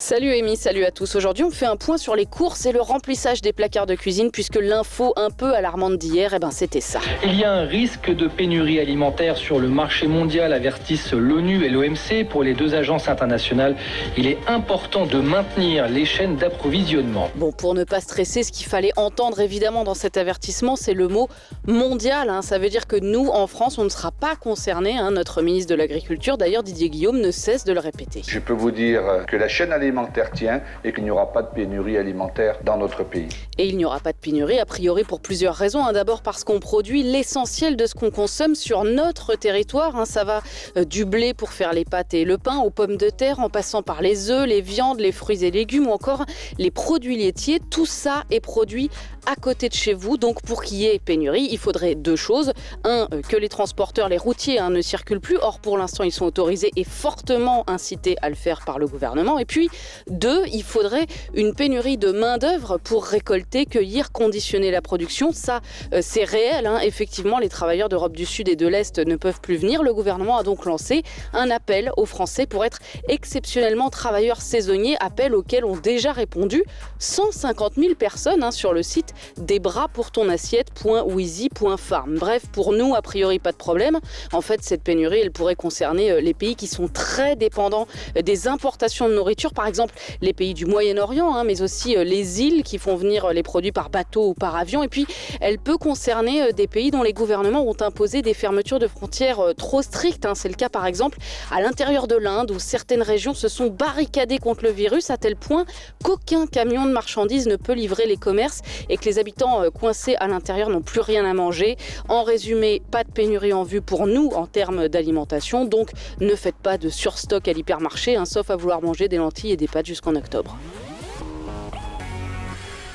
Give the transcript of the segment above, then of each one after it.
Salut Amy, salut à tous. Aujourd'hui, on fait un point sur les courses et le remplissage des placards de cuisine puisque l'info un peu alarmante d'hier, c'était ça. Il y a un risque de pénurie alimentaire sur le marché mondial, avertissent l'ONU et l'OMC. Pour les deux agences internationales, il est important de maintenir les chaînes d'approvisionnement. Bon, pour ne pas stresser, ce qu'il fallait entendre évidemment dans cet avertissement, c'est le mot mondial. Ça veut dire que nous, en France, on ne sera pas concernés. Notre ministre de l'Agriculture, d'ailleurs Didier Guillaume, ne cesse de le répéter. Je peux vous dire que la chaîne alimentaire tient et qu'il n'y aura pas de pénurie alimentaire dans notre pays. Et il n'y aura pas de pénurie, a priori pour plusieurs raisons. D'abord parce qu'on produit l'essentiel de ce qu'on consomme sur notre territoire. Ça va du blé pour faire les pâtes et le pain, aux pommes de terre, en passant par les œufs, les viandes, les fruits et légumes ou encore les produits laitiers. Tout ça est produit à côté de chez vous. Donc pour qu'il y ait pénurie, il faudrait deux choses. Un, que les transporteurs, les routiers ne circulent plus. Or pour l'instant, ils sont autorisés et fortement incités à le faire par le gouvernement. Et puis deux, il faudrait une pénurie de main-d'œuvre pour récolter, cueillir, conditionner la production. Ça, c'est réel. Effectivement, les travailleurs d'Europe du Sud et de l'Est ne peuvent plus venir. Le gouvernement a donc lancé un appel aux Français pour être exceptionnellement travailleurs saisonniers, appel auquel ont déjà répondu 150 000 personnes sur le site desbraspourtonassiette.wizy.farm. Bref, pour nous, a priori, pas de problème. En fait, cette pénurie, elle pourrait concerner les pays qui sont très dépendants des importations de nourriture, par exemple les pays du Moyen-Orient, mais aussi les îles qui font venir les produits par bateau ou par avion. Et puis, elle peut concerner des pays dont les gouvernements ont imposé des fermetures de frontières trop strictes. C'est le cas, par exemple, à l'intérieur de l'Inde, où certaines régions se sont barricadées contre le virus à tel point qu'aucun camion de marchandises ne peut livrer les commerces et que les habitants coincés à l'intérieur n'ont plus rien à manger. En résumé, pas de pénurie en vue pour nous en termes d'alimentation. Donc, ne faites pas de surstock à l'hypermarché, sauf à vouloir manger des lentilles et des pâtes jusqu'en octobre.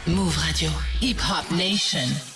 Move Radio, Hip Hop Nation.